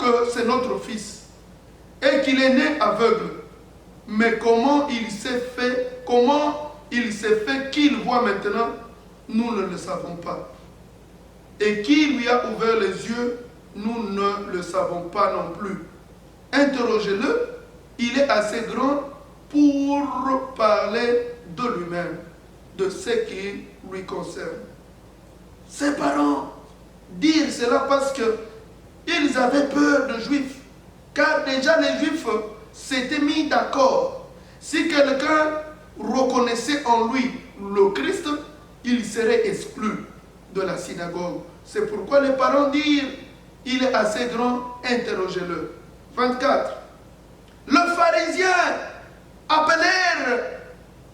que c'est notre fils et qu'il est né aveugle. Mais comment il s'est fait qu'il voit maintenant, nous ne le savons pas. Et qui lui a ouvert les yeux, nous ne le savons pas non plus. Interrogez-le, il est assez grand pour parler de lui-même, de ce qui lui concerne. Ses parents dirent cela parce qu'ils avaient peur de Juifs. Car déjà les Juifs s'étaient mis d'accord. Si quelqu'un reconnaissait en lui le Christ, il serait exclu de la synagogue. C'est pourquoi les parents dirent, il est assez grand, interrogez-le. 24. Le pharisien appelèrent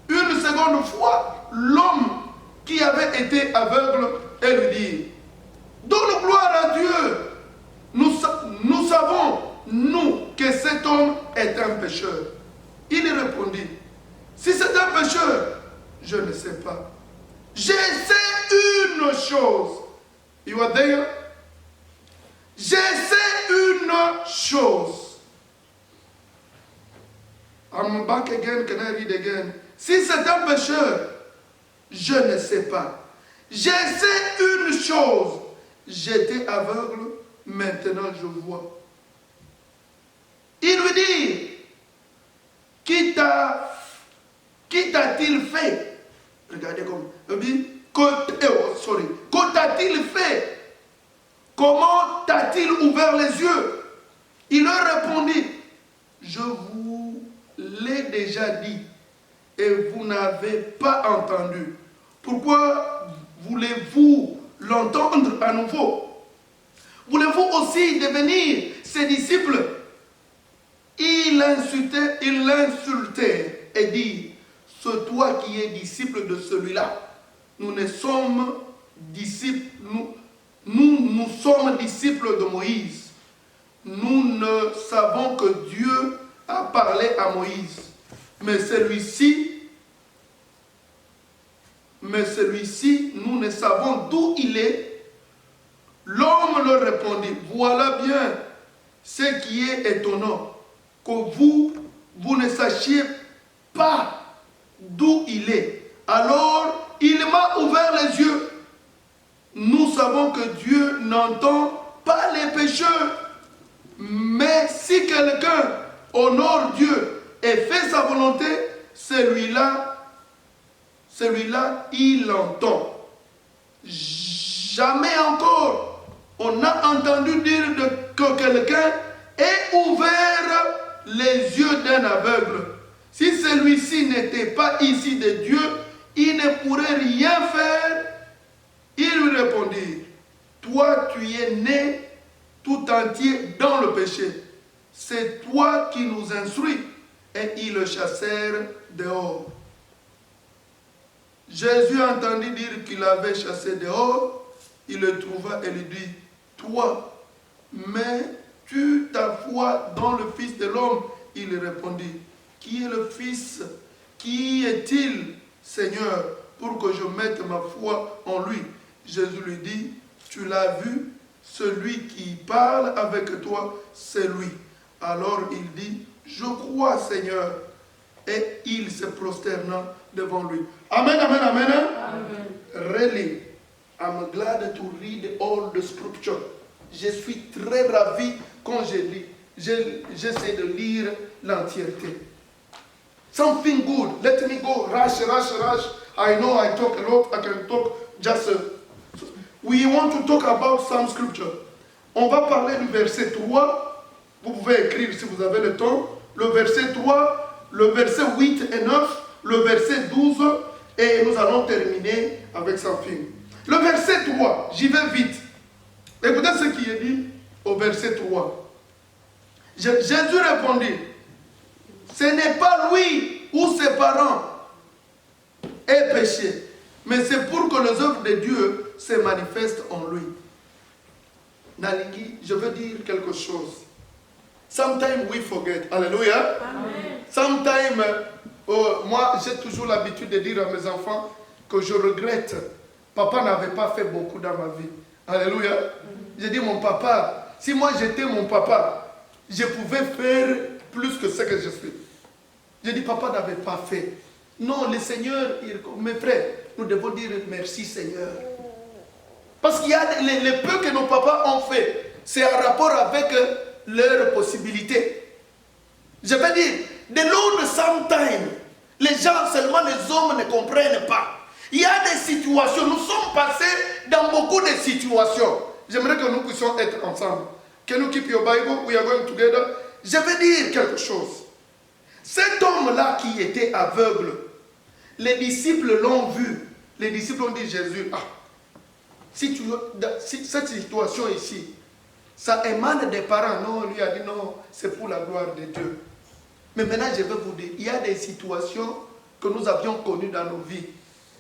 une seconde fois l'homme qui avait été aveugle et lui dit, donne gloire à Dieu. Nous savons, nous, que cet homme est un pécheur. Il répondit, si c'est un pécheur, je ne sais pas. Je sais une chose. You are there? Je sais une chose. I'm back again, can I read again? Si c'est un pécheur, je ne sais pas. Je sais une chose. J'étais aveugle, maintenant je vois. Il lui dit, qui t'a-t-il fait? Regardez comme, que t'a-t-il fait? Comment t'a-t-il ouvert les yeux? Il leur répondit, je vous l'ai déjà dit et vous n'avez pas entendu. Pourquoi voulez-vous l'entendre à nouveau? Voulez-vous aussi devenir ses disciples? Il l'insultait et dit, c'est toi qui es disciple de celui-là. Nous sommes disciples de Moïse. Nous ne savons que Dieu a parlé à Moïse. Mais celui-ci, nous ne savons d'où il est. L'homme leur répondit, voilà bien ce qui est étonnant, que vous ne sachiez pas d'où il est. Alors, il m'a ouvert les yeux. Nous savons que Dieu n'entend pas les pécheurs. Mais si quelqu'un honore Dieu et fait sa volonté, celui-là, il entend. Jamais encore on a entendu dire que quelqu'un ait ouvert les yeux d'un aveugle. Si celui-ci n'était pas ici de Dieu, il ne pourrait rien faire. Il lui répondit, toi tu es né tout entier dans le péché. C'est toi qui nous instruis. Et ils le chassèrent dehors. Jésus entendit dire qu'il avait chassé dehors. Il le trouva et lui dit, toi, mets-tu ta foi dans le Fils de l'homme? Il répondit, qui est le Fils? Qui est-il, Seigneur, pour que je mette ma foi en lui? Jésus lui dit, tu l'as vu, celui qui parle avec toi, c'est lui. Alors il dit, je crois, Seigneur. Et il se prosterna devant lui. Amen, amen, amen. Amen. Really, I'm glad to read all the scripture. Je suis très ravi quand je lis. J'essaie de lire l'entièreté. Something good. Let me go. Rush. I know I talk a lot. I can talk just... We want to talk about some scripture. On va parler du verset 3. Vous pouvez écrire si vous avez le temps. Le verset 3, le verset 8 et 9, le verset 12. Et nous allons terminer avec something. Le verset 3, j'y vais vite. Écoutez ce qui est dit au verset 3. Jésus répondit, ce n'est pas lui ou ses parents aient péché, mais c'est pour que les œuvres de Dieu se manifestent en lui. Nalingi, je veux dire quelque chose. Sometimes we forget. Alléluia. Amen. Sometimes, moi j'ai toujours l'habitude de dire à mes enfants que je regrette. Papa n'avait pas fait beaucoup dans ma vie. Alléluia. J'ai dit, mon papa, si moi j'étais mon papa, je pouvais faire plus que ce que je fais. Je dis, papa n'avait pas fait. Non, le Seigneur, mes frères, nous devons dire merci Seigneur. Parce qu'il y a les peu que nos papas ont fait, c'est en rapport avec leurs possibilités. Je veux dire, de l'autre sometime, les gens, seulement les hommes ne comprennent pas. Il y a des situations, nous sommes passés dans beaucoup de situations. J'aimerais que nous puissions être ensemble. Can you keep your Bible? We are going together. Je vais dire quelque chose. Cet homme-là qui était aveugle, les disciples l'ont vu. Les disciples ont dit, Jésus, si cette situation ici, ça émane des parents. Non, lui a dit non, c'est pour la gloire de Dieu. Mais maintenant, je vais vous dire, il y a des situations que nous avions connues dans nos vies.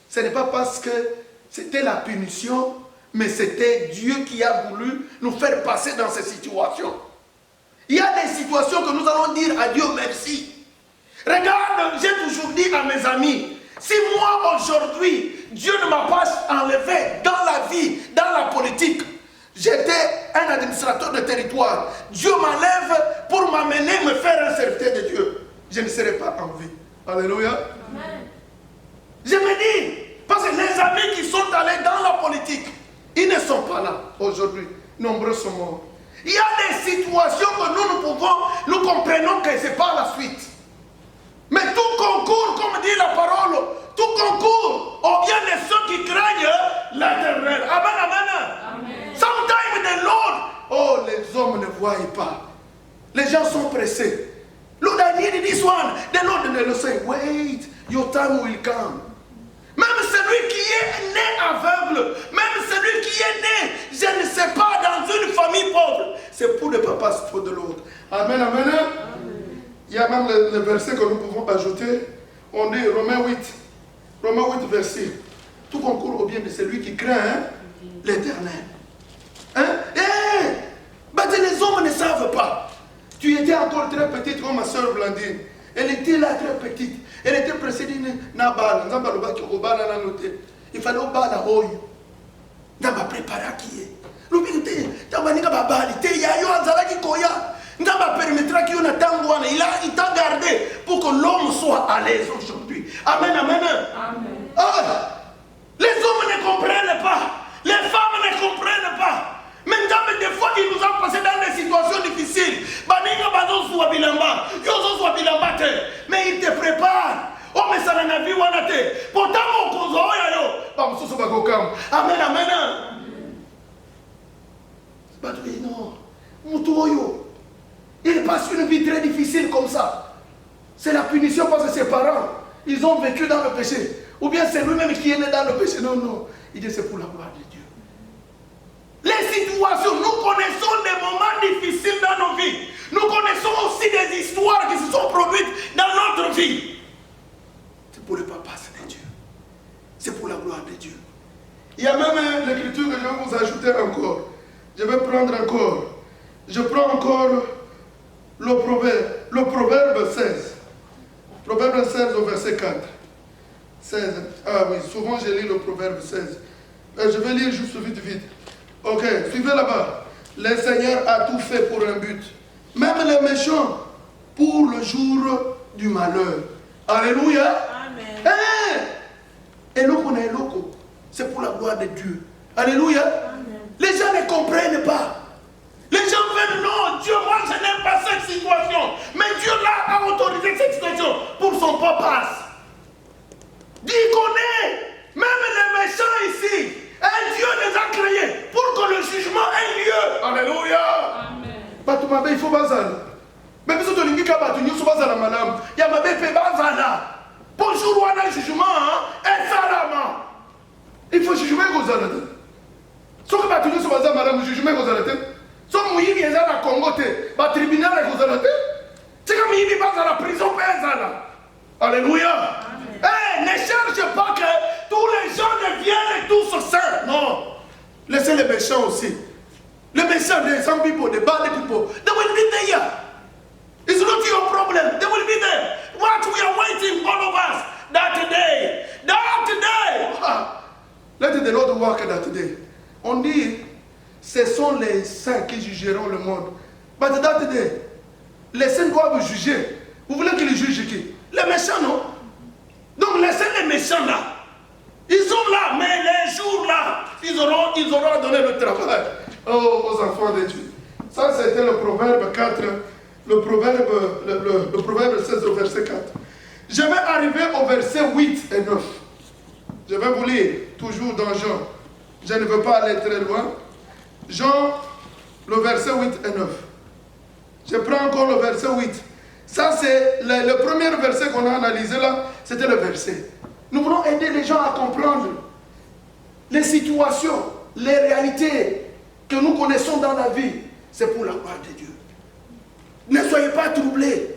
Ce n'est pas parce que c'était la punition, mais c'était Dieu qui a voulu nous faire passer dans ces situations. Il y a des situations que nous allons dire à Dieu merci. Regarde, j'ai toujours dit à mes amis, si moi aujourd'hui, Dieu ne m'a pas enlevé dans la vie, dans la politique, j'étais un administrateur de territoire, Dieu m'enlève pour m'amener, me faire un serviteur de Dieu, je ne serai pas en vie. Alléluia. Amen. Je me dis, parce que les amis qui sont allés dans la politique, ils ne sont pas là aujourd'hui. Nombreux sont morts. Il y a des situations que nous comprenons que ce n'est pas la suite. Mais tout concourt, comme dit la parole, tout concourt au bien de ceux qui craignent l'Éternel. Amen, amen. Amen. Sometimes the Lord, les hommes ne voient pas. Les gens sont pressés. Lord, I need this one. The Lord will say, wait, your time will come. Même celui qui est né aveugle, même celui qui est né, je ne sais pas, dans une famille pauvre, c'est pour le papa, c'est pour de l'autre. Amen, amen. Amen. Il y a même le verset que nous pouvons ajouter. On dit Romains 8. Romains 8, verset. Tout concourt au bien de celui qui craint l'Éternel. Les hommes ne savent pas. Tu étais encore très petite comme ma soeur Blandine. Elle était là très petite. Elle était précédée na bala. Il fallait au bala hoy. N'a pas préparé qui est. L'obité, t'as pas ninga babali. T'es yayo anzala qui koya. N'a pas permettra qu'il y ait un temps. Il t'a gardé pour que l'homme soit à l'aise aujourd'hui. Amen, amen. Amen. Les hommes ne comprennent pas. Les femmes ne comprennent pas. Maintenant, des fois, il nous a passé dans des situations difficiles. Mais il te prépare. Oh, mais ça n'a vu wanate. Pourtant, amen, amen. Non. Il passe une vie très difficile comme ça. C'est la punition parce que ses parents, ils ont vécu dans le péché. Ou bien c'est lui-même qui est né dans le péché. Non. Il dit c'est pour la gloire de Dieu. Les situations, nous connaissons des moments difficiles dans nos vies. Nous connaissons aussi des histoires qui se sont produites dans notre vie. C'est pour le papa, c'est de Dieu. C'est pour la gloire de Dieu. Il y a même l'écriture que je vais vous ajouter encore. Je vais prendre encore. Je prends encore le proverbe 16. Proverbe 16 au verset 4. 16. Ah oui, souvent je lis le proverbe 16. Je vais lire juste vite. Ok, suivez là-bas. Le Seigneur a tout fait pour un but. Même les méchants pour le jour du malheur. Alléluia. Amen. Eloko. C'est pour la gloire de Dieu. Alléluia. Amen. Les gens ne comprennent pas. Les gens veulent non, Dieu, moi je n'aime pas cette situation. Mais Dieu là a autorisé cette situation pour son papa. Dieu connaît. Même les méchants ici. Un Dieu les a créés pour que le jugement ait lieu. Alléluia. Amen. Il faut bazala. Même si tu n'as pas de bazala, madame. Il y a ma bébé bazala. Bonjour, on a un jugement. Et salama. Il faut juger Gozala. Si tu n'as pas de bazala, madame, jugement Gozala. Si tu n'as pas de Congo, le tribunal Gozala. C'est comme il y a la prison bazala. Alléluia. Ne cherche pas que tous les gens deviennent tous saints. Non. Laissez les méchants aussi. Les méchants, les some people, the bad people, they will be there. It's not your problem. They will be there. What we are waiting, all of us, that day. That day. Let the Lord work that day. On dit, ce sont les saints qui jugeront le monde. Les saints doivent juger. Vous voulez qu'ils jugent qui? Les méchants, non? Donc laissez les méchants là. Ils sont là, mais les jours là, ils auront donné le travail aux enfants de Dieu. Ça, c'était le proverbe 4, le proverbe 16 au verset 4. Je vais arriver au verset 8 et 9. Je vais vous lire, toujours dans Jean. Je ne veux pas aller très loin. Jean, le verset 8 et 9. Je prends encore le verset 8. Ça, c'est le premier verset qu'on a analysé là. C'était le verset. Nous voulons aider les gens à comprendre les situations, les réalités que nous connaissons dans la vie. C'est pour la gloire de Dieu. Ne soyez pas troublés.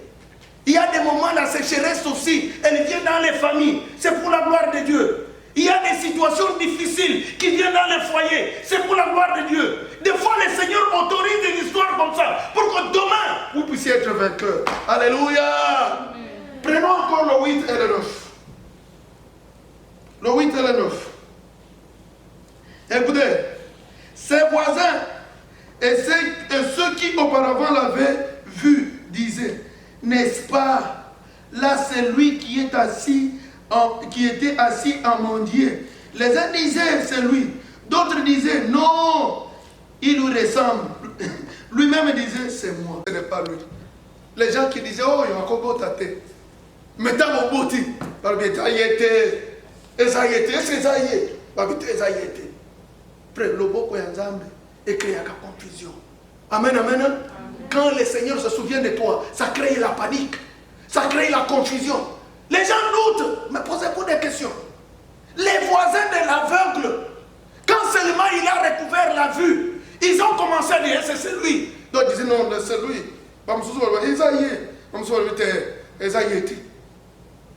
Il y a des moments, la sécheresse aussi, elle vient dans les familles. C'est pour la gloire de Dieu. Il y a des situations difficiles qui viennent dans les foyers. C'est pour la gloire de Dieu. Des fois, le Seigneur autorise une histoire comme ça pour que demain, vous puissiez être vainqueurs. Alléluia. Prenons encore le 8 et le 9. Le 8 et le 9. Écoutez, ses voisins et ceux qui auparavant l'avaient vu disaient, n'est-ce pas, là c'est lui qui était assis en mendier. Les uns disaient c'est lui, d'autres disaient non, il lui ressemble. Lui-même disait c'est moi, ce n'est pas lui. Les gens qui disaient oh il y a encore ta tête. Mais dans mon bouti, par bien taillé. Le boko yanzambe et crée la confusion. Amen, amen. Quand le Seigneur se souvient de toi, ça crée la panique, ça crée la confusion. Les gens doutent, mais posez-vous des questions. Les voisins de l'aveugle, quand seulement il a recouvert la vue, ils ont commencé à dire c'est lui. Donc ils disaient non, c'est lui.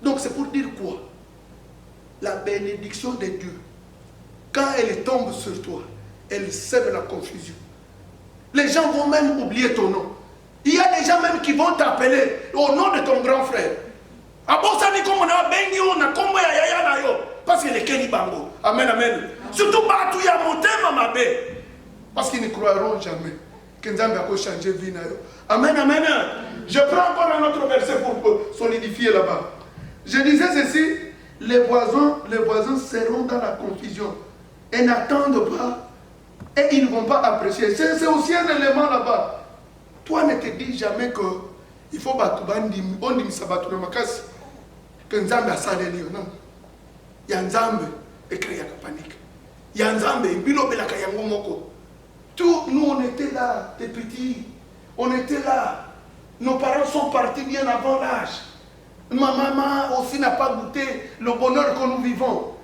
Donc c'est pour dire quoi? La bénédiction de Dieu, quand elle tombe sur toi, elle sème la confusion. Les gens vont même oublier ton nom. Il y a des gens même qui vont t'appeler au nom de ton grand frère. Parce qu'il est Kenny Bango. Amen, amen. Surtout parce qu'ils ne croiront jamais que Nzambe a changé vie. Amen, amen. Je prends encore un autre verset pour solidifier là-bas. Je disais ceci. Les voisins seront dans la confusion et n'attendent pas et ils ne vont pas apprécier. C'est aussi un élément là-bas. Toi ne te dis jamais que il faut battre que Nzambe a salé non. Il y a Nzambe et créer la panique. Il y a Nzambe et bilobela kayango moko. Tout nous on était là, des petits. On était là. Nos parents sont partis bien avant l'âge. Ma maman aussi n'a pas goûté le bonheur que nous vivons.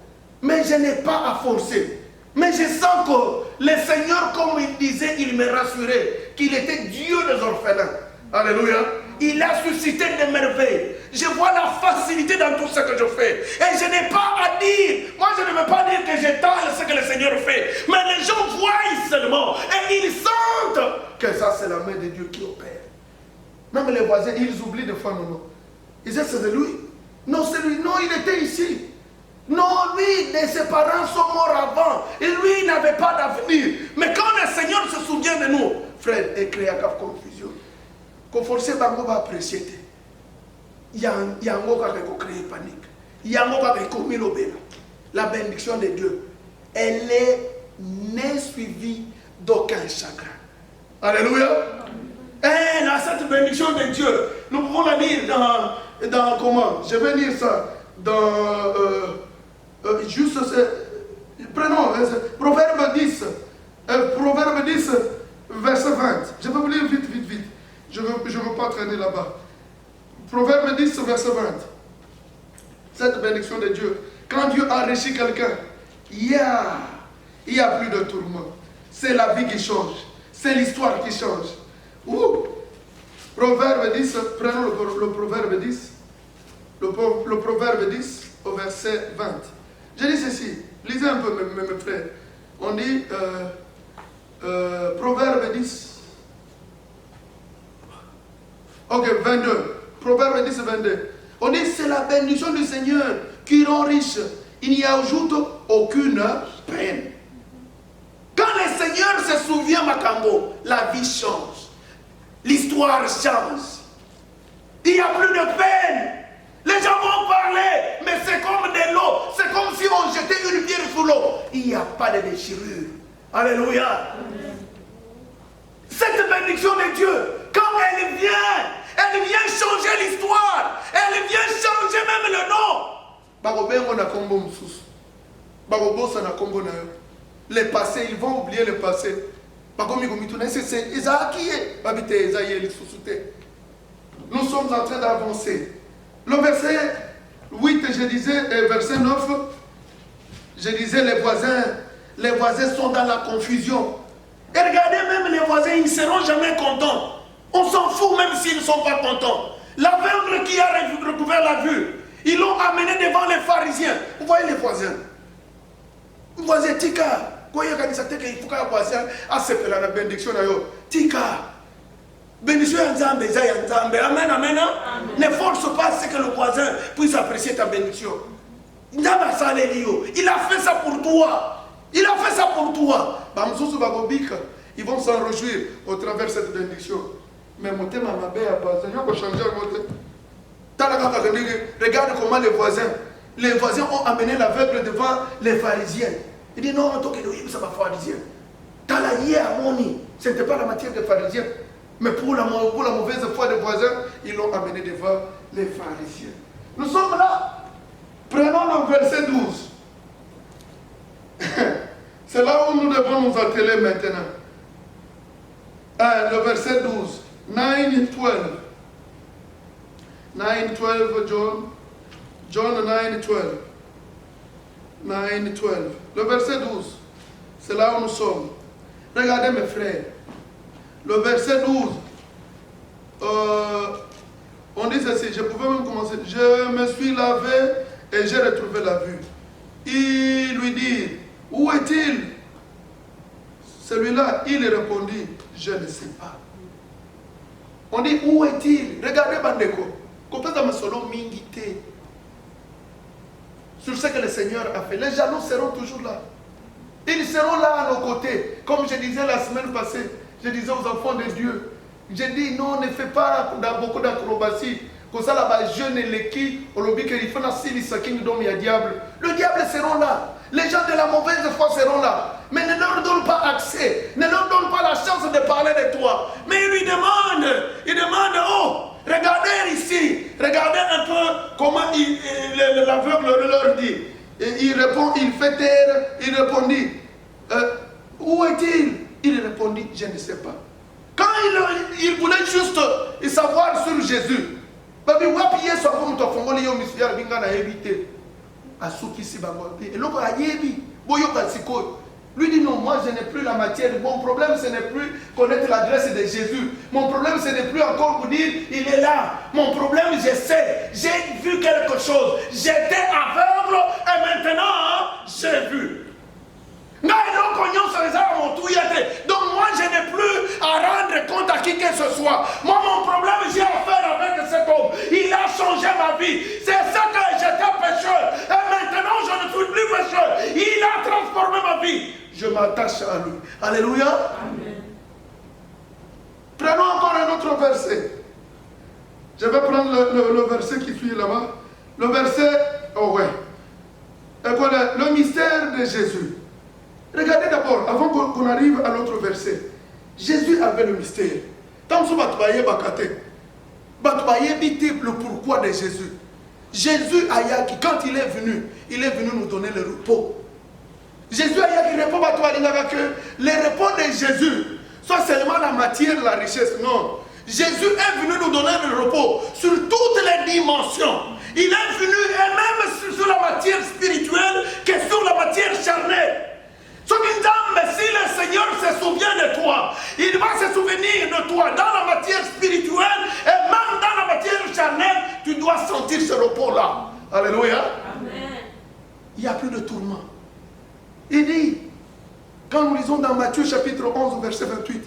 Mais je n'ai pas à forcer. Mais je sens que le Seigneur, comme il disait, il me rassurait qu'il était Dieu des orphelins. Alléluia. Il a suscité des merveilles. Je vois la facilité dans tout ce que je fais. Et je n'ai pas à dire. Moi, je ne veux pas dire que j'étale ce que le Seigneur fait. Mais les gens voient seulement. Et ils sentent que ça, c'est la main de Dieu qui opère. Même les voisins, ils oublient de faire non. Ils disaient, c'est de lui. Non, c'est lui. Non, il était ici. Non, lui, ses parents sont morts avant. Et lui, il n'avait pas d'avenir. Mais quand le Seigneur se souvient de nous, frère, il crée une confusion. Qu'on force Bango va apprécier. Il y a un mot qui a créé panique. Il y a un mot qui a commis l'obéla. La bénédiction de Dieu, elle n'est suivie d'aucun chagrin. Alléluia. Et là, cette bénédiction de Dieu, nous pouvons la lire dans comment? Je vais lire ça dans juste prenons Proverbe 10 verset 20. Je vais vous lire vite. Je veux pas traîner là-bas. Proverbe 10 verset 20. Cette bénédiction de Dieu, quand Dieu enrichit quelqu'un, il y a plus de tourment. C'est la vie qui change, c'est l'histoire qui change. Proverbe 10, prenons le Proverbe 10. Le Proverbe 10 au verset 20. Je dis ceci, lisez un peu mes frères. On dit Proverbe 10. Ok, 22. Proverbe 10, 22. On dit c'est la bénédiction du Seigneur qui rend riche. Il n'y ajoute aucune peine. Quand le Seigneur se souvient, Makambo, la vie change. L'histoire change. Il n'y a plus de peine. Les gens vont parler, mais c'est comme de l'eau. C'est comme si on jetait une pierre sous l'eau. Il n'y a pas de déchirure. Alléluia. Cette bénédiction de Dieu, quand elle vient changer l'histoire. Elle vient changer même le nom. Les passés, ils vont oublier le passé. Nous sommes en train d'avancer. Le verset 8, je disais, verset 9, je disais les voisins sont dans la confusion. Et regardez, même les voisins, ils ne seront jamais contents. On s'en fout même s'ils ne sont pas contents. L'aveugle qui a recouvert la vue, ils l'ont amené devant les pharisiens. Vous voyez les voisins. Les voisins, Tika. Il faut que les voisins acceptent la bénédiction. Tika. Bénédiction Nzambe, amen, amen. Ne force pas ce que le voisin puisse apprécier ta bénédiction. Il a fait ça pour toi. Il a fait ça pour toi. Ils vont s'en réjouir au travers de cette bénédiction. Mais mon thème m'a bien appris. Regarde comment les voisins ont amené l'aveugle devant les pharisiens. Il dit non, ça va pharisien. Ce n'était pas la matière des pharisiens. Mais pour la mauvaise foi des voisins, ils l'ont amené devant les pharisiens. Nous sommes là. Prenons le verset 12. C'est là où nous devons nous atteler maintenant. Le verset 12. 9, 12. 9, 12, John 9, 12. 9, 12. Le verset 12. C'est là où nous sommes. Regardez mes frères. Le verset 12. On dit ceci. Je pouvais même commencer. Je me suis lavé et j'ai retrouvé la vue. Il lui dit, où est-il? Celui-là, il répondit, je ne sais pas. On dit, où est-il? Regardez Bandeko. Sur ce que le Seigneur a fait. Les jaloux seront toujours là. Ils seront là à nos côtés. Comme je disais la semaine passée, je disais aux enfants de Dieu, j'ai dit, non, ne fais pas beaucoup d'acrobatie. Comme ça, là-bas, jeune et l'équipe, au lobby, qu'il faut le diable. Le diable seront là. Les gens de la mauvaise foi seront là. Mais ne leur donne pas accès. Ne leur donne pas la chance de parler de toi. Mais il lui demande, oh, regardez ici. Regardez un peu comment l'aveugle leur dit. Et il répond, il fait taire. Il répondit, où est-il? Il répondit, je ne sais pas. Quand il voulait juste savoir sur Jésus, lui dit non, moi je n'ai plus la matière. Mon problème ce n'est plus connaître l'adresse de Jésus. Mon problème ce n'est plus encore vous dire il est là. Mon problème je sais, j'ai vu quelque chose. J'étais aveugle et maintenant j'ai vu. Donc moi je n'ai plus à rendre compte à qui que ce soit. Moi mon problème j'ai affaire avec cet homme. Il a changé ma vie. C'est ça que j'étais pécheur. Et maintenant je ne suis plus pécheur. Il a transformé ma vie. Je m'attache à lui. Alléluia. Amen. Prenons encore un autre verset. Je vais prendre le verset qui suit là-bas. Le verset, oh ouais. Le mystère de Jésus. Regardez d'abord, avant qu'on arrive à l'autre verset. Jésus avait le mystère. Le pourquoi de Jésus. Jésus Ayaki, quand il est venu nous donner le repos. Jésus Ayaki répond à toi que le repos de Jésus, soit seulement la matière, la richesse. Non. Jésus est venu nous donner le repos sur toutes les dimensions. Il est venu et même sur la matière spirituelle que sur la matière charnelle. Si le Seigneur se souvient de toi, il va se souvenir de toi dans la matière spirituelle et même dans la matière charnelle, tu dois sentir ce repos-là. Alléluia. Amen. Il n'y a plus de tourment. Il dit, quand nous lisons dans Matthieu chapitre 11, verset 28,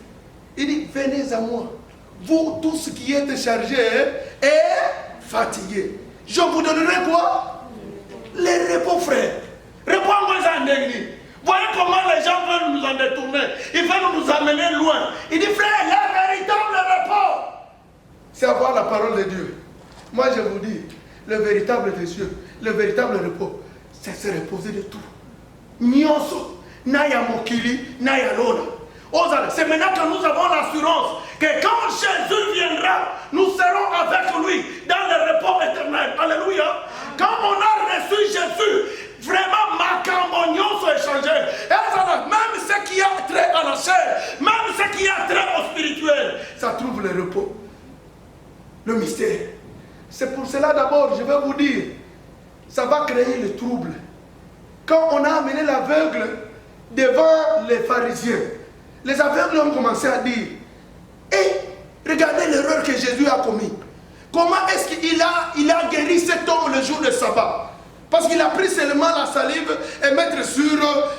il dit, venez à moi, vous tous qui êtes chargés et fatigués. Je vous donnerai quoi? Les repos, frères. Repos en Voyez comment les gens veulent nous en détourner. Ils veulent nous amener loin. Il dit, frère, le véritable repos, c'est avoir la parole de Dieu. Moi, je vous dis, le véritable des cieux, le véritable repos, c'est se reposer de tout. Nyonso, naya mokili, naya lona. C'est maintenant que nous avons l'assurance que quand Jésus viendra, nous serons avec lui dans le repos éternel. Alléluia. Quand on a reçu Jésus, vraiment, ma nyonso est changé. Même ce qui a trait à la chair, même ce qui a trait au spirituel, ça trouve le repos. Le mystère. C'est pour cela d'abord, je vais vous dire, ça va créer le trouble. Quand on a amené l'aveugle devant les pharisiens, les aveugles ont commencé à dire, regardez l'erreur que Jésus a commise. Comment est-ce qu'il a guéri cet homme le jour de sabbat? Parce qu'il a pris seulement la salive et mettre sur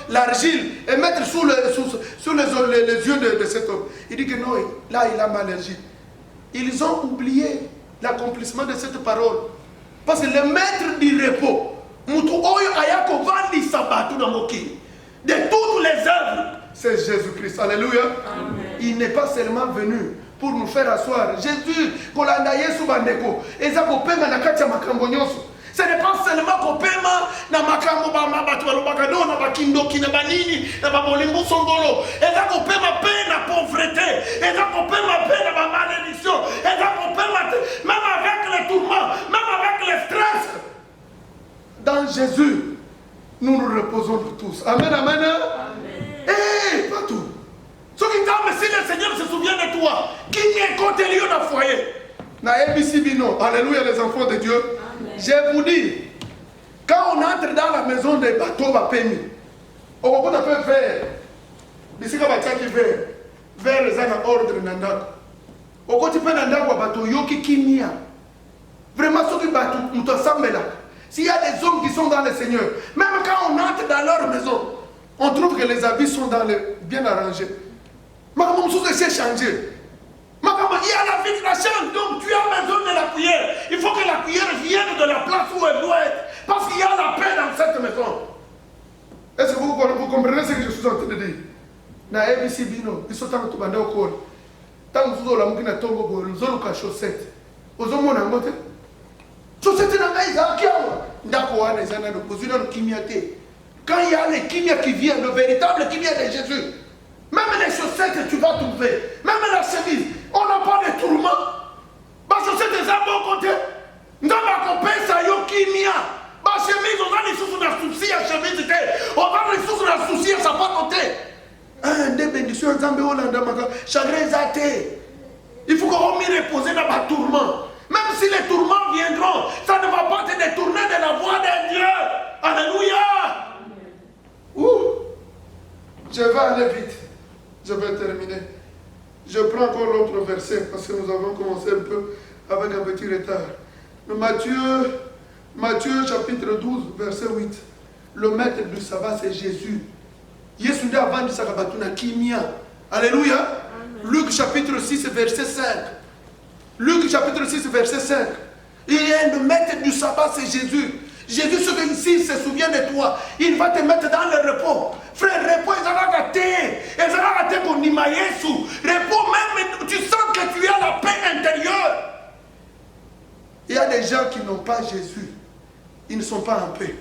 l'argile et mettre sous les yeux de cet homme. Il dit que non, là il a mal agi. Ils ont oublié l'accomplissement de cette parole. Parce que le maître du repos, de toutes les œuvres, c'est Jésus-Christ. Alléluia. Amen. Il n'est pas seulement venu pour nous faire asseoir. Jésus, ce n'est pas seulement qu'on peut na makambo ba mabatu balobakado na bakindoki na banini na babolimbo songolo. Et là qu'on peut ma peine na pauvreté. Et là qu'on peut ma peine na ba malédiction. Et là qu'on peut même avec les tourments, même avec les stress. Dans Jésus, nous nous reposons de tous. Amen, amen. Eh, pas tout. Ce qui dit, si le Seigneur se souvient de toi, qui n'est côté lieu dans le foyer. Na ABC Bino, alléluia les enfants de Dieu. Amen. Je vous dis, quand on entre dans la maison des bateaux, on va faire vert. Ici, on va faire vert. Vert les en ordre nandako. On va faire nandako bateau yoki kimia. Vraiment, ceux qui battent, nous t'ensemble là. S'il y a des hommes qui sont dans le Seigneur, même quand on entre dans leur maison, on trouve que les habits sont bien arrangés. Mais comment tout s'est changé? Il y a la vie de la chambre, donc tu as besoin de la cuillère. Il faut que la cuillère vienne de la place où elle doit être. Parce qu'il y a la paix dans cette maison. Est-ce que vous comprenez ce que je suis en train de dire? Na ABC Bino, ils sont en train de faire. Tant que vous avez la tombe, vous avez la chaussette. Vous avez la chaussette. Chaussette dans la quand il y a les kimia qui viennent, le véritable kimia de Jésus, même les chaussettes tu vas trouver, même la chemise, on n'a pas de tourment. Ma chaussette est à mon côté. Nous avons compris ça, yo kimia. Ma chemise, on a les sous la souci à chemise, on a les sous la souci à sa pas côté. Des bénédictions, chagrin zaté. Il faut qu'on m'y reposer dans ma tourment. Même si les tourments viendront, ça ne va pas te détourner de la voie de Dieu. Alléluia. Je vais aller vite. Je vais terminer. Je prends encore l'autre verset parce que nous avons commencé un peu avec un petit retard. Matthieu chapitre 12, verset 8. Le maître du sabbat, c'est Jésus. Yesu avant du sabbat, kimia. Alléluia. Amen. Luc chapitre 6, verset 5. Luc chapitre 6, verset 5. Il y a le maître du sabbat, c'est Jésus. Jésus, s'il se souvient de toi, il va te mettre dans le repos. Frère, repos, ils ont raté. Ils ont raté pour Nima Yesu. Repos, même, tu sens que tu as la paix intérieure. Il y a des gens qui n'ont pas Jésus. Ils ne sont pas en paix.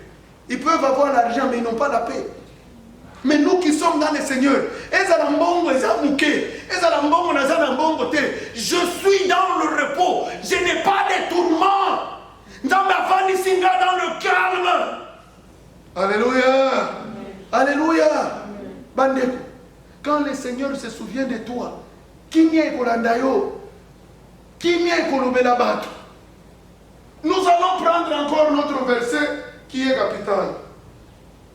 Ils peuvent avoir l'argent, mais ils n'ont pas la paix. Mais nous qui sommes dans le Seigneur, je suis dans le repos. Je n'ai pas de tourments. Dans ma vanisinga, dans le calme. Alléluia. Amen. Alléluia. Bandeko, quand le Seigneur se souvient de toi, nous allons prendre encore notre verset qui est capital.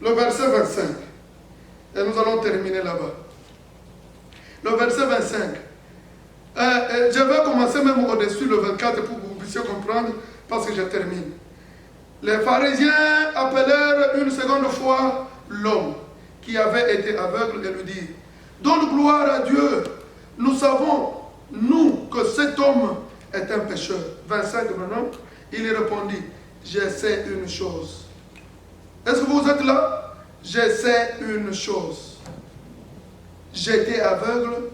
Le verset 25. Et nous allons terminer là-bas. Le verset 25. Je vais commencer même au-dessus le 24 pour que vous puissiez comprendre. Parce que je termine. Les pharisiens appelèrent une seconde fois l'homme qui avait été aveugle et lui dirent: donne gloire à Dieu. Nous savons, nous, que cet homme est un pécheur. 25 maintenant, il répondit: je sais une chose. Est-ce que vous êtes là? je sais une chose. J'étais aveugle,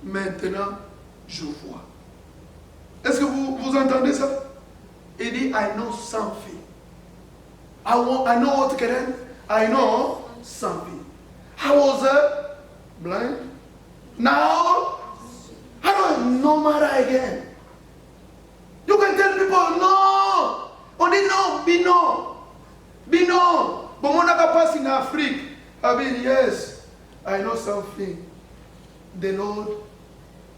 maintenant je vois. Est-ce que vous entendez ça? Il dit, I know something. I know what Karen? I know something. I was blind. Now, I don't know matter again. You can tell people, no. On dit non, bino. Bino. But when I pass in Africa, I mean, yes, I know something. The Lord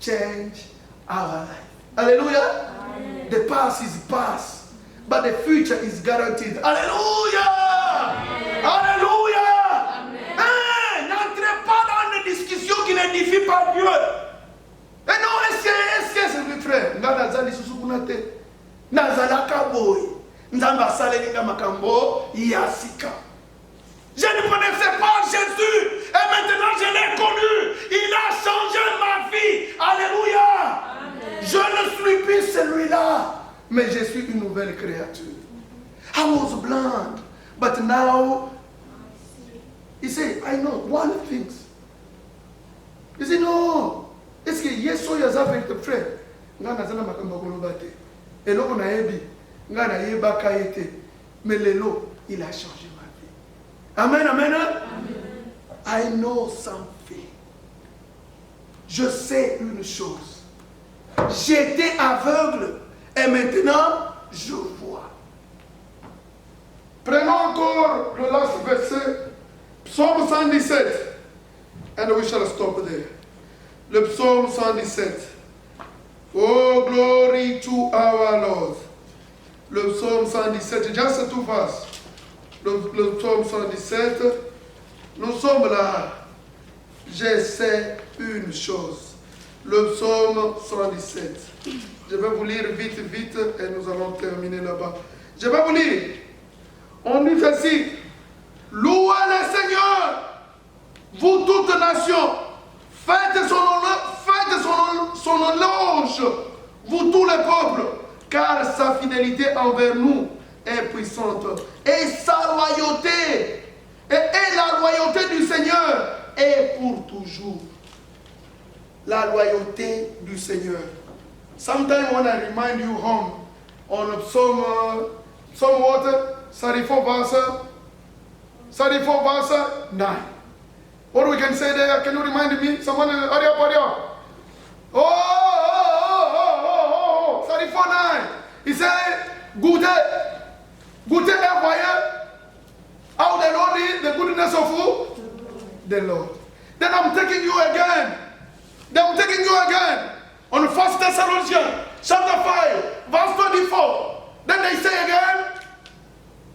changed our life. Hallelujah. Amen. The past is past, but the future is guaranteed. Hallelujah. Amen. Hallelujah. Amen. Hein, n'entrez pas dans des discussions qui n'édifient pas Dieu. Et non, est-ce que c'est le frère? Nazali susukunate. Nazalaka boy. Nzamba saleninga makambo yasika. Je ne connaissais pas Jésus et maintenant je l'ai connu. Il a changé ma vie. Alléluia. Amen. Je ne suis plus celui-là, mais je suis une nouvelle créature. I was blind, but now he said, I know one thing. He said, no. Est-ce que Yesu yaza fait frère? Ngana zana makamba kolobate. Et l'on a ébi. Ngana yeba kaete. Mais l'élo, il a changé ma vie. Amen, amen. Amen. I know something. Je sais une chose. J'étais aveugle et maintenant je vois. Prenons encore le last verset. Psaume 117. And we shall stop there. Le psaume 117. Oh, glory to our Lord. Le psaume 117, just two verses. Le psaume 117, nous sommes là. Je sais une chose. Le psaume 117. Je vais vous lire vite et nous allons terminer là-bas. Je vais vous lire. On dit ceci. Louez le Seigneur, vous toutes nations. Faites son éloge, vous tous les peuples, car sa fidélité envers nous est puissante. Et sa loyauté, et la loyauté du Seigneur est pour toujours. La loyauté du Seigneur. Sometimes when I remind you home on some water, 34 verse 9. What we can say there? Can you remind me? Someone, hurry up. Oh, 34:9. He said, goûtez et voyez how the Lord is, the goodness of who? The Lord. Then I'm taking you again. On 1 Thessalonians chapter 5, verse 24. Then they say again,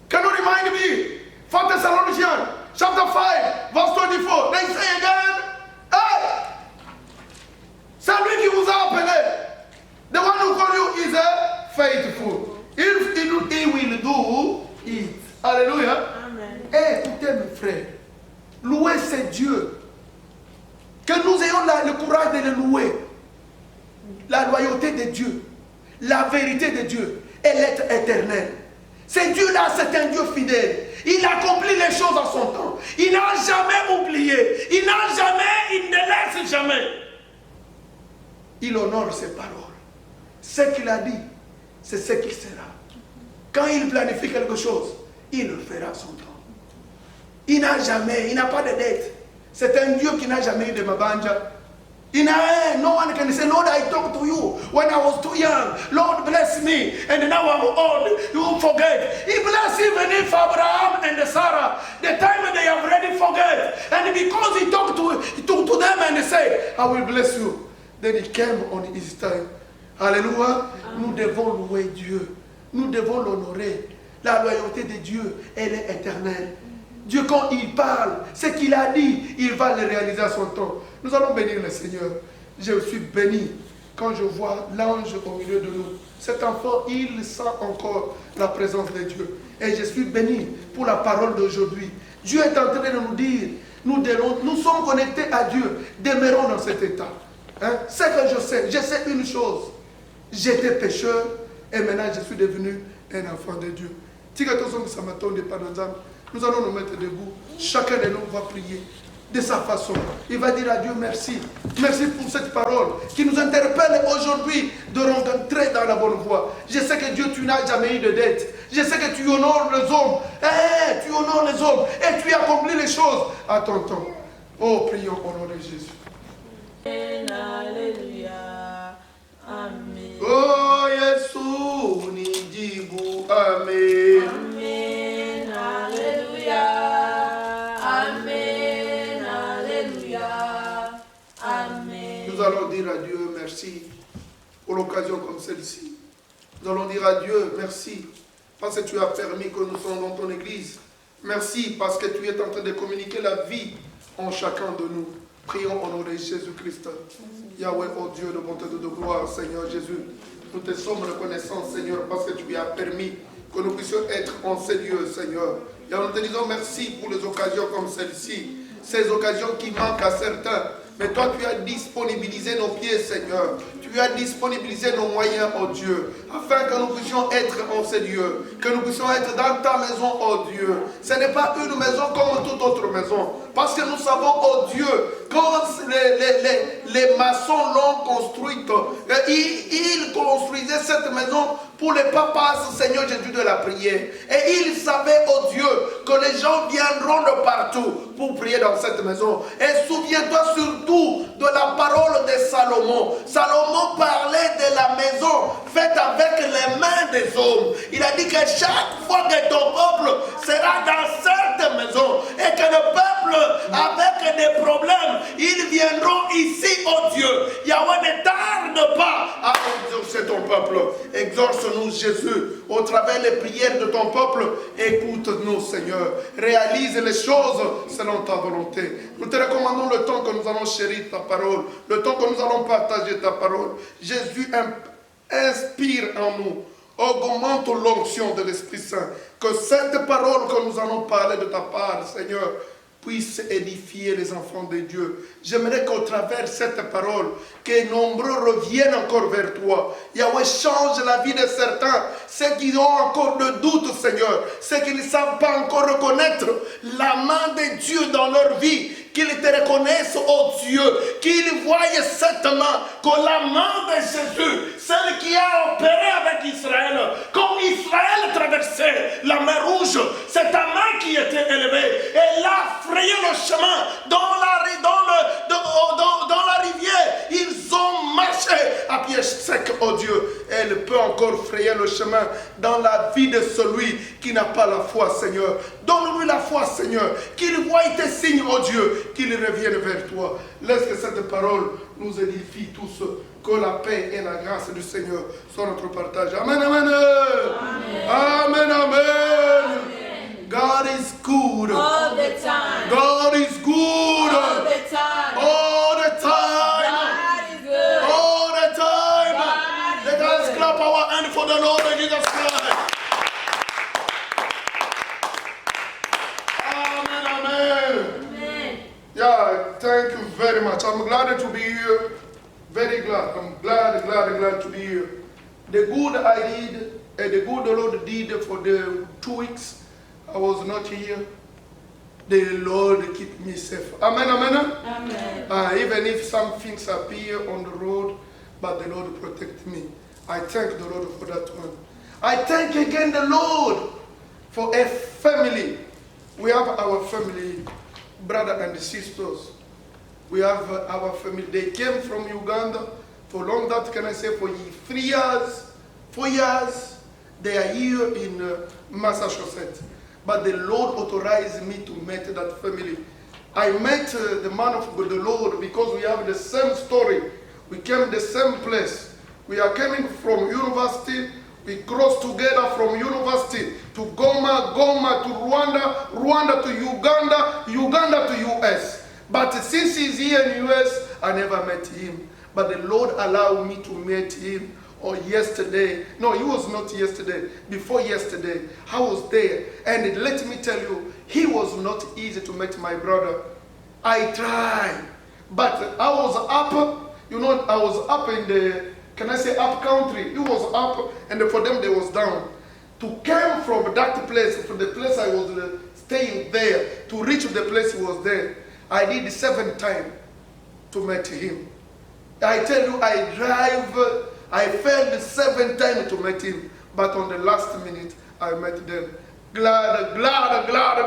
can you remind me? 1 Thessalonians chapter 5, verse 24. They say again, hey! C'est lui qui vous a appelé. The one who called you is faithful. If he will do it. Alléluia. Amen. Écoutez mes frères, louer c'est Dieu. Que nous ayons le courage de le louer. La loyauté de Dieu, la vérité de Dieu et l'être éternel. C'est Dieu-là, c'est un Dieu fidèle. Il accomplit les choses à son temps. Il n'a jamais oublié. Il ne laisse jamais. Il honore ses paroles. Ce qu'il a dit, c'est ce qu'il sera. Quand il planifie quelque chose, il le fera à son temps. Il n'a pas de dette. C'est un Dieu qui n'a jamais eu de mabanja. No one can say, Lord, I talked to you when I was too young. Lord, bless me. And now I'm old. You forget. He blessed even if Abraham and Sarah, the time they have already forget. And because he talked to them and said, I will bless you. Then he came on his time. Alléluia. Nous devons louer Dieu. Nous devons l'honorer. La loyauté de Dieu, elle est éternelle. Dieu, quand il parle, ce qu'il a dit, il va le réaliser à son temps. Nous allons bénir le Seigneur. Je suis béni quand je vois l'ange au milieu de nous. Cet enfant, il sent encore la présence de Dieu. Et je suis béni pour la parole d'aujourd'hui. Dieu est en train de nous dire, nous sommes connectés à Dieu. Demeurons dans cet état. C'est que je sais une chose. J'étais pécheur et maintenant je suis devenu un enfant de Dieu. Nous allons nous mettre debout. Chacun de nous va prier de sa façon. Il va dire à Dieu merci. Merci pour cette parole qui nous interpelle aujourd'hui de rentrer dans la bonne voie. Je sais que Dieu, tu n'as jamais eu de dette. Je sais que tu honores les hommes. Tu honores les hommes et tu accomplis les choses à ton temps. Oh, prions au nom de Jésus. Alléluia. Amen. Oh, Yesu, nijibu. Amen. Amen. Alléluia. Amen. Alléluia. Amen. Nous allons dire à Dieu merci pour l'occasion comme celle-ci. Nous allons dire à Dieu merci parce que tu as permis que nous soyons dans ton église. Merci parce que tu es en train de communiquer la vie en chacun de nous. Prions au nom de Jésus-Christ. Yahweh, oh Dieu de bonté et de gloire, Seigneur Jésus. Nous te sommes reconnaissants, Seigneur, parce que tu as permis que nous puissions être en ces lieux, Seigneur. Et nous te disons merci pour les occasions comme celle-ci. Ces occasions qui manquent à certains. Mais toi, tu as disponibilisé nos pieds, Seigneur. Tu as disponibilisé nos moyens, oh Dieu, afin que nous puissions être en ces lieux, que nous puissions être dans ta maison, oh Dieu. Ce n'est pas une maison comme toute autre maison. Parce que nous savons, oh Dieu, quand les maçons l'ont construite, ils construisaient cette maison pour les papas, Seigneur Jésus, de la prière. Et ils savaient, oh Dieu, que les gens viendront de partout pour prier dans cette maison. Et souviens-toi surtout de la parole de Salomon. Salomon parlait de la maison faite avec les mains des hommes. Il a dit que chaque fois que ton peuple sera dans cette maison et que le peuple avec des problèmes, ils viendront ici, oh Dieu. Yahweh, ne tarde pas à exaucer ton peuple. Exauce-nous, Jésus, au travers des prières de ton peuple. Écoute-nous, Seigneur. Réalise les choses selon ta volonté. Nous te recommandons le temps que nous allons chérir ta parole, le temps que nous allons partager ta parole. Jésus, inspire en nous. Augmente l'onction de l'Esprit Saint. Que cette parole que nous allons parler de ta part, Seigneur, puisse édifier les enfants de Dieu. J'aimerais qu'au travers de cette parole, que nombreux reviennent encore vers toi. Yahweh, change la vie de certains, ceux qui ont encore de doutes, Seigneur, ceux qui ne savent pas encore reconnaître la main de Dieu dans leur vie, qu'ils te reconnaissent, oh Dieu, qu'ils voient cette main, que la main de Jésus, celle qui a opéré avec Israël, quand Israël traversait la mer Rouge, c'est ta main qui était élevée, et l'a frayé le chemin dans la rivière. Ils ont marché à pied sec, oh Dieu. Elle peut encore frayer le chemin dans la vie de celui qui n'a pas la foi, Seigneur. Donne-lui la foi, Seigneur, qu'il voie tes signes, oh Dieu, qu'il revienne vers toi. Laisse que cette parole nous édifie tous. Que la paix et la grâce du Seigneur soient notre partage. Amen, amen. Amen, amen. Amen. God is good. All the time. God is good. All the time. All the time. God is good. All the time. God is Let us good. clap our hand for the Lord Jesus Christ. Amen, amen. Amen. Yeah, thank you very much. I'm glad to be here. Very glad. I'm glad to be here. The good I did and the good the Lord did for the 2 weeks I was not here. The Lord keep me safe. Amen, amen. Amen. Even if some things appear on the road, but the Lord protect me. I thank the Lord for that one. I thank again the Lord for a family. We have our family, brother and sisters. We have our family. They came from Uganda for long that can I say for 3 years, 4 years. They are here in Massachusetts. But the Lord authorized me to meet that family. I met the man of God, the Lord, because we have the same story. We came the same place. We are coming from university. We crossed together from university to Goma, Goma to Rwanda, Rwanda to Uganda, Uganda to US. But since he's here in US, I never met him. But the Lord allowed me to meet him yesterday. No, it was not yesterday. Before yesterday, I was there. And let me tell you, he was not easy to meet my brother. I tried. But I was up, I was up in the, can I say up country? It was up, and for them, they was down. To come from that place, from the place I was staying there to reach the place he was there. I did 7 times to meet him. I tell you, I failed 7 times to meet him, but on the last minute, I met them. Glad. Glory to our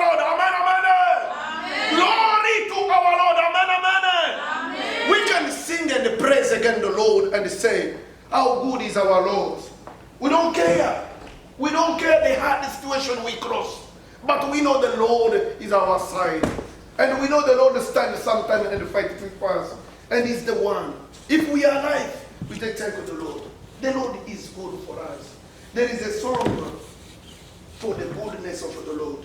Lord. Amen, amen. Amen. Glory to our Lord. Amen, amen. Amen. We can sing and praise again the Lord and say, how good is our Lord. We don't care. We don't care the hard situation we cross. But we know the Lord is our side. And we know the Lord stands sometime and fight with us. And He's the one. If we are alive, we take time with the Lord. The Lord is good for us. There is a song for the goodness of the Lord.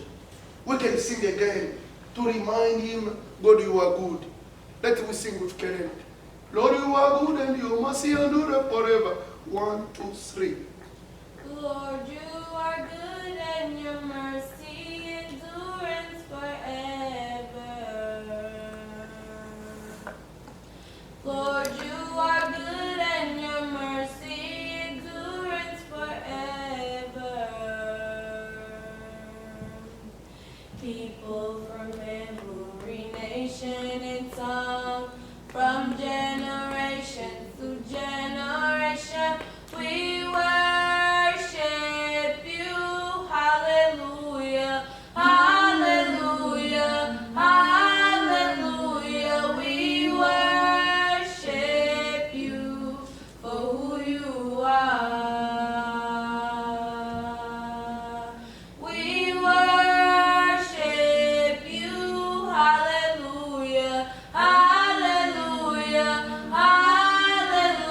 We can sing again to remind Him, God, you are good. Let me sing with Karen. Lord, you are good and your mercy endure forever. 1, 2, 3. Lord, you are good and your mercy endurance forever. Lord, you are good and your mercy endurance forever. People from every nation and tongue, from generation to generation, we worship you. Hallelujah, hallelujah, hallelujah. We worship you for who you are. We worship you. Hallelujah, hallelujah, hallelujah.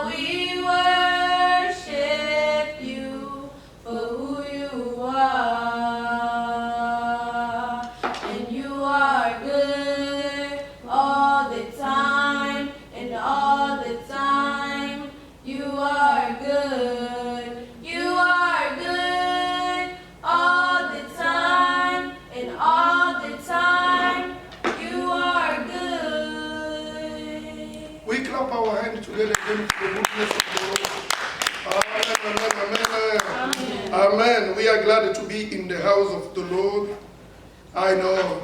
We worship you for who you are. And you are good all the time, and all the time. You are good. You are good all the time, and all the time. You are good. We clap our hands together again for the goodness of the Lord. Amen, amen, amen. Amen. We are glad to be in the house of the Lord. I know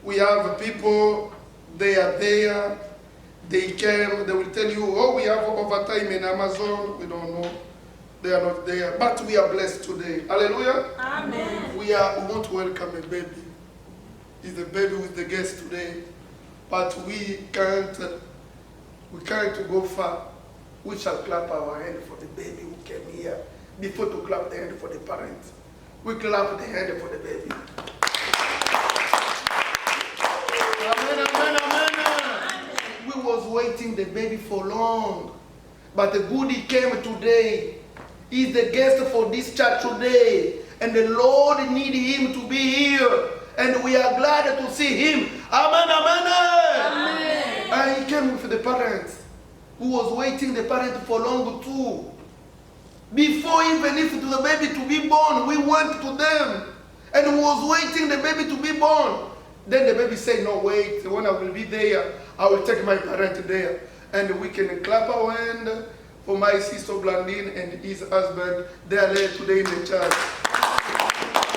we have people, they are there. They came, they will tell you, oh, we have overtime in Amazon. We don't know. They are not there. But we are blessed today. Hallelujah. Amen. We want to welcome a baby. He's a baby with the guest today. But we can't go far. We shall clap our hand for the baby who came here before to clap the hand for the parents. We clap the hand for the baby. Amen, amen, amen. We was waiting the baby for long. But the goodie came today. He's the guest for this church today. And the Lord need him to be here. And we are glad to see him. Amen, amen. Amen. And he came with the parents. Who was waiting the parents for long too. Before even if the baby to be born, we went to them. And we was waiting the baby to be born. Then the baby said, no, wait, when I will be there, I will take my parent there. And we can clap our hand for my sister Blandine and his husband. They are there today in the church.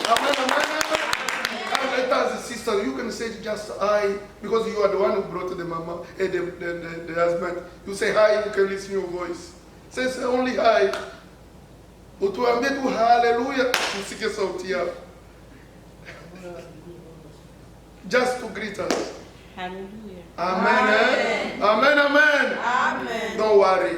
Amen, amen, amen. And let us, sister, you can say just hi, because you are the one who brought the mama, the husband. You say hi, you can listen your voice. Say only hi. Utuambie tu hallelujah, usike sauti yako. Just to greet us. Hallelujah. Amen. Amen. Amen. Amen. Don't worry.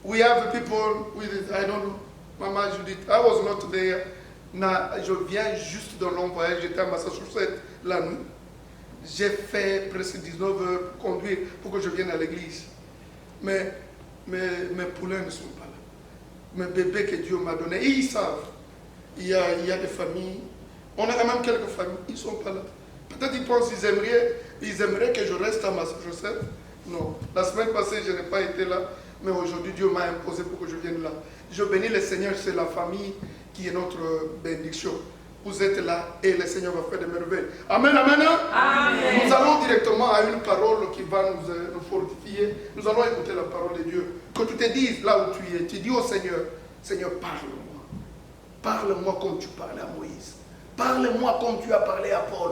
We have people with it. I don't know. Maman Judith, I was not there. Je viens juste d'un long voyage. J'étais à Massachusetts la nuit. J'ai fait presque 19 heures pour conduire pour que je vienne à l'église. Mais mes poulains ne sont pas là. Mes bébés que Dieu m'a donnés, ils savent. Il y a des familles. On a même quelques familles. Ils ne sont pas là. Peut-être ils pensent qu'ils aimeraient que je reste à Massachusetts. Non. La semaine passée, je n'ai pas été là. Mais aujourd'hui, Dieu m'a imposé pour que je vienne là. Je bénis le Seigneur, c'est la famille qui est notre bénédiction. Vous êtes là et le Seigneur va faire des merveilles. Amen, amen. Amen. Nous allons directement à une parole qui va nous fortifier. Nous allons écouter la parole de Dieu. Que tu te dises là où tu es. Tu dis au Seigneur, Seigneur, parle-moi. Parle-moi comme tu parlais à Moïse. Parle-moi comme tu as parlé à Paul.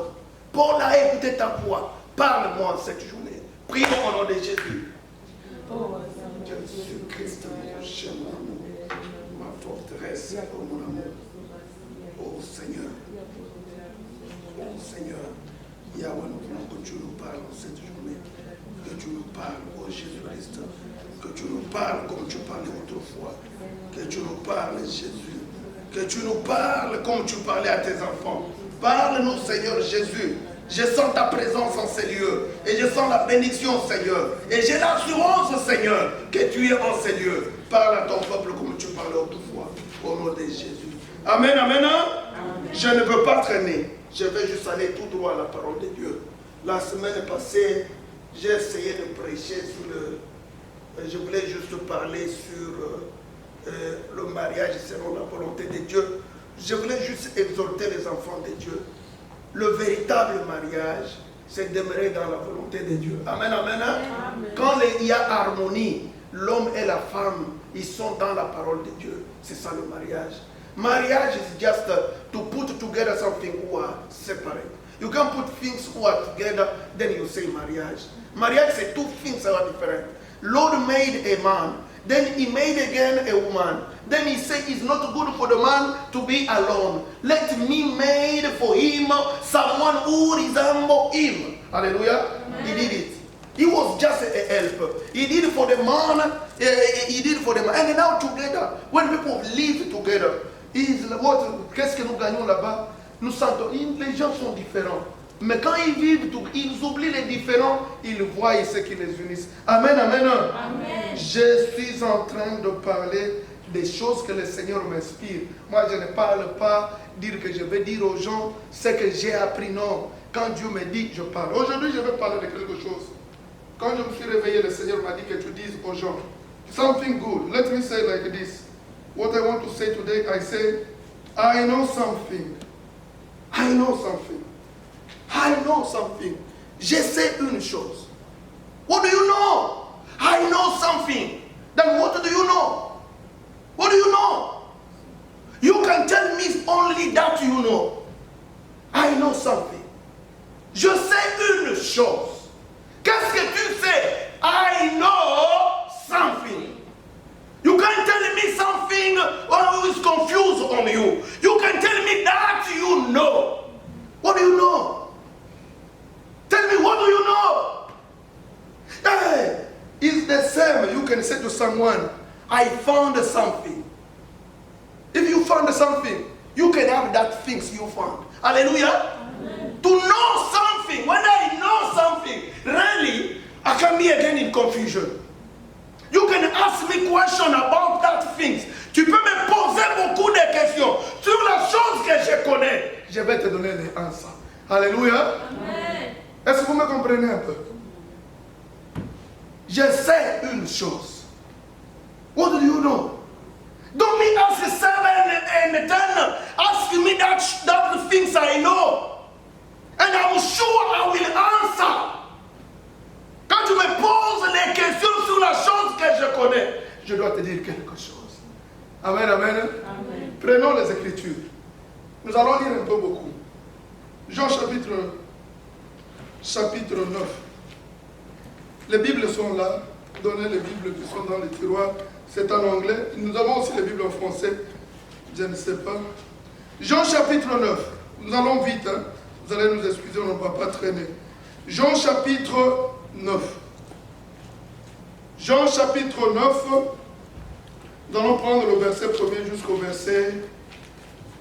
Paul a écouté ta voix. Parle-moi cette journée. Prions au nom de Jésus. Jésus-Christ, mon chien, mon amour, ma forteresse, oh mon amour. Oh Seigneur. Oh Seigneur. Yahweh, nous voulons que tu nous parles cette journée. Que tu nous parles, oh Jésus-Christ. Que tu nous parles comme tu parlais autrefois. Que tu nous parles, Jésus. Que tu nous parles comme tu parlais à tes enfants. Parle-nous, Seigneur Jésus. Je sens ta présence en ces lieux. Et je sens la bénédiction, Seigneur. Et j'ai l'assurance, Seigneur, que tu es en ces lieux. Parle à ton peuple comme tu parlais autrefois. Au nom de Jésus. Amen, amen. Je ne peux pas traîner. Je vais juste aller tout droit à la parole de Dieu. La semaine passée, j'ai essayé de prêcher sur le... Je voulais juste parler sur le mariage selon la volonté de Dieu. Je voulais juste exhorter les enfants de Dieu. Le véritable mariage, c'est demeurer dans la volonté de Dieu. Amen, amen. Amen. Quand il y a harmonie, l'homme et la femme, ils sont dans la parole de Dieu. C'est ça le mariage. Marriage is just to put together something who are separate. You can put things who are together, then you say marriage. Marriage, c'est two things that are different. Lord made a man, then he made again a woman. Then he said it's not good for the man to be alone. Let me made for him someone who resembles him. Hallelujah. Amen. He did it. He was just a helper. He did it for the man. He did it for the man. And now together, when people live together, qu'est-ce que nous gagnons là-bas? Nous sentons, les gens sont différents. Mais quand ils vivent, ils oublient les différents, ils voient ce qui les unissent. Amen, amen. Amen. Je suis en train de parler des choses que le Seigneur m'inspire. Moi, je ne parle pas dire que je vais dire aux gens ce que j'ai appris. Non. Quand Dieu me dit, je parle. Aujourd'hui, je vais parler de quelque chose. Quand je me suis réveillé, le Seigneur m'a dit que tu dises aux gens something good. Let me say like this. What I want to say today, I say, I know something. I know something. I know something. Je sais une chose. What do you know? I know something. Then what do you know? What do you know? You can tell me only that you know. I know something. Je sais une chose. Qu'est-ce que tu sais? I know something. You can tell me something who is confused on you. You can tell me that you know. What do you know? Tell me, what do you know? Hey, it's the same. You can say to someone, I found something. If you found something, you can have that things you found. Hallelujah. Amen. To know something, when I know something, really, I can be again in confusion. You can ask me questions about that things. Tu peux me poser beaucoup de questions sur la chose que je connais. Je vais te donner les answers. Alléluia. Amen. Est-ce que vous me comprenez un peu? Je sais une chose. What do you know? Don't me ask 7 and 10. Ask me that things I know. And I'm sure I will answer. Quand tu me poses les questions sur la chose que je connais, je dois te dire quelque chose. Amen, amen. Amen. Prenons les Écritures. Nous allons lire un peu beaucoup. Jean chapitre 9. Les Bibles sont là. Donnez les Bibles qui sont dans les tiroirs. C'est en anglais. Nous avons aussi les Bibles en français. Je ne sais pas. Jean chapitre 9. Nous allons vite. Hein. Vous allez nous excuser, on ne va pas traîner. Jean chapitre 9. Jean chapitre 9. Nous allons prendre le verset 1er jusqu'au verset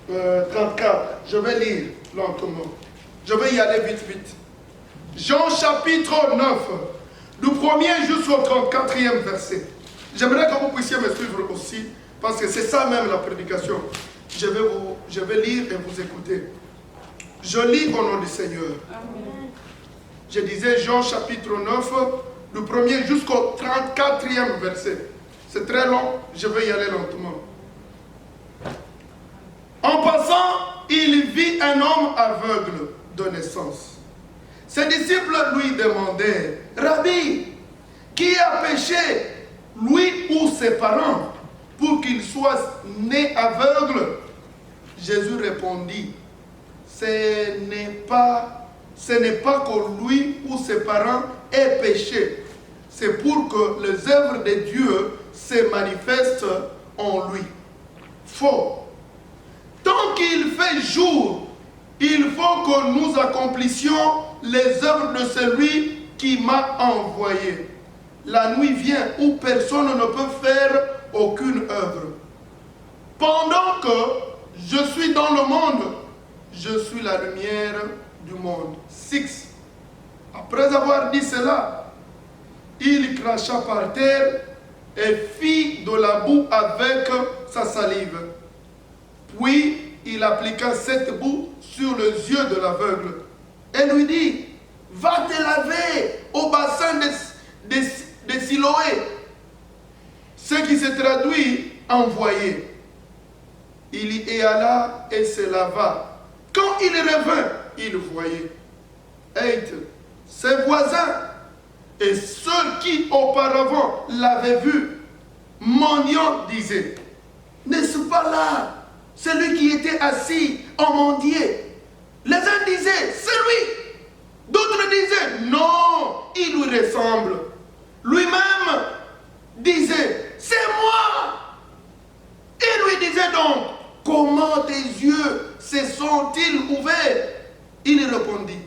34. Je vais lire lentement. Je vais y aller vite. Jean chapitre 9. Du 1er jusqu'au 34e verset. J'aimerais que vous puissiez me suivre aussi, parce que c'est ça même la prédication. Je vais lire et vous écouter. Je lis au nom du Seigneur. Amen. Je disais Jean chapitre 9, du 1er jusqu'au 34e verset. C'est très long, je vais y aller lentement. En passant, il vit un homme aveugle de naissance. Ses disciples lui demandaient, Rabbi, qui a péché, lui ou ses parents, pour qu'il soit né aveugle? Jésus répondit, ce n'est pas que lui ou ses parents aient péché, c'est pour que les œuvres de Dieu se manifestent en lui. Faux. Tant qu'il fait jour, il faut que nous accomplissions les œuvres de celui qui m'a envoyé. La nuit vient où personne ne peut faire aucune œuvre. Pendant que je suis dans le monde, je suis la lumière du monde. 6. Après avoir dit cela, il cracha par terre et fit de la boue avec sa salive. Puis il appliqua cette boue sur les yeux de l'aveugle et lui dit, va te laver au bassin de Siloé, ce qui se traduit envoyé. Il y alla et se lava. Quand il revint, il voyait. 8. Ses voisins et ceux qui auparavant l'avaient vu, mendiant, disaient, n'est-ce pas là celui qui était assis en mendier? Les uns disaient, c'est lui. D'autres disaient, non, il lui ressemble. Lui-même disait, c'est moi. Il lui disait donc, comment tes yeux se sont-ils ouverts? Il répondit,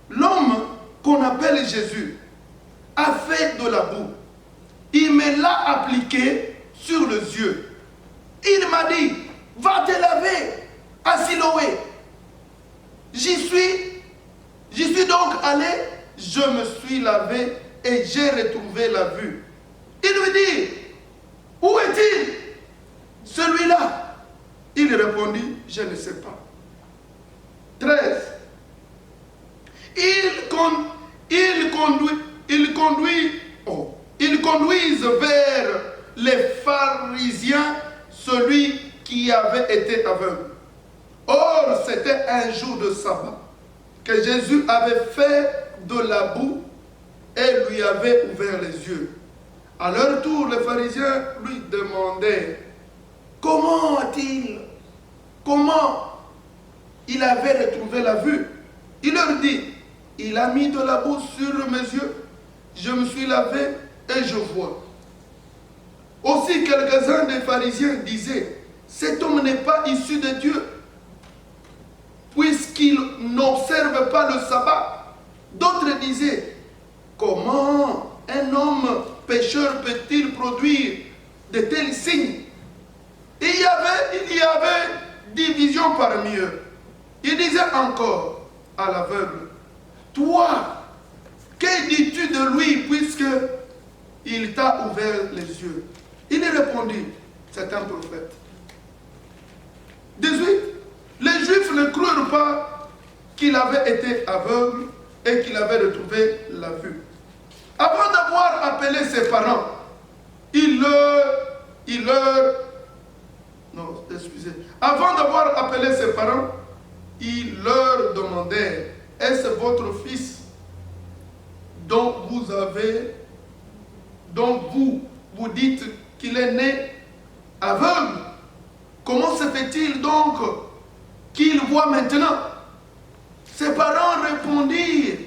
l'homme qu'on appelle Jésus a fait de la boue. Il me l'a appliqué sur les yeux. Il m'a dit, va te laver à Siloé. J'y suis donc allé, je me suis lavé et j'ai retrouvé la vue. Il lui dit, où est-il, celui-là? Il répondit, je ne sais pas. 13. Ils conduisent vers les pharisiens celui qui avait été aveugle. Or, c'était un jour de sabbat que Jésus avait fait de la boue et lui avait ouvert les yeux. À leur tour, les pharisiens lui demandaient comment il avait retrouvé la vue. Il leur dit, il a mis de la boue sur mes yeux, je me suis lavé et je vois. Aussi, quelques-uns des pharisiens disaient, cet homme n'est pas issu de Dieu, puisqu'il n'observe pas le sabbat. D'autres disaient, comment un homme pécheur peut-il produire de tels signes? Il y avait division parmi eux. Il disait encore à l'aveugle, toi, que dis-tu de lui puisqu'il t'a ouvert les yeux? Il répondit, c'est un prophète. 18. Les Juifs ne crurent pas qu'il avait été aveugle et qu'il avait retrouvé la vue. Avant d'avoir appelé ses parents, Avant d'avoir appelé ses parents, il leur demandait, est-ce votre fils dont vous dites qu'il est né aveugle? Comment se fait-il donc qu'il voit maintenant? Ses parents répondirent,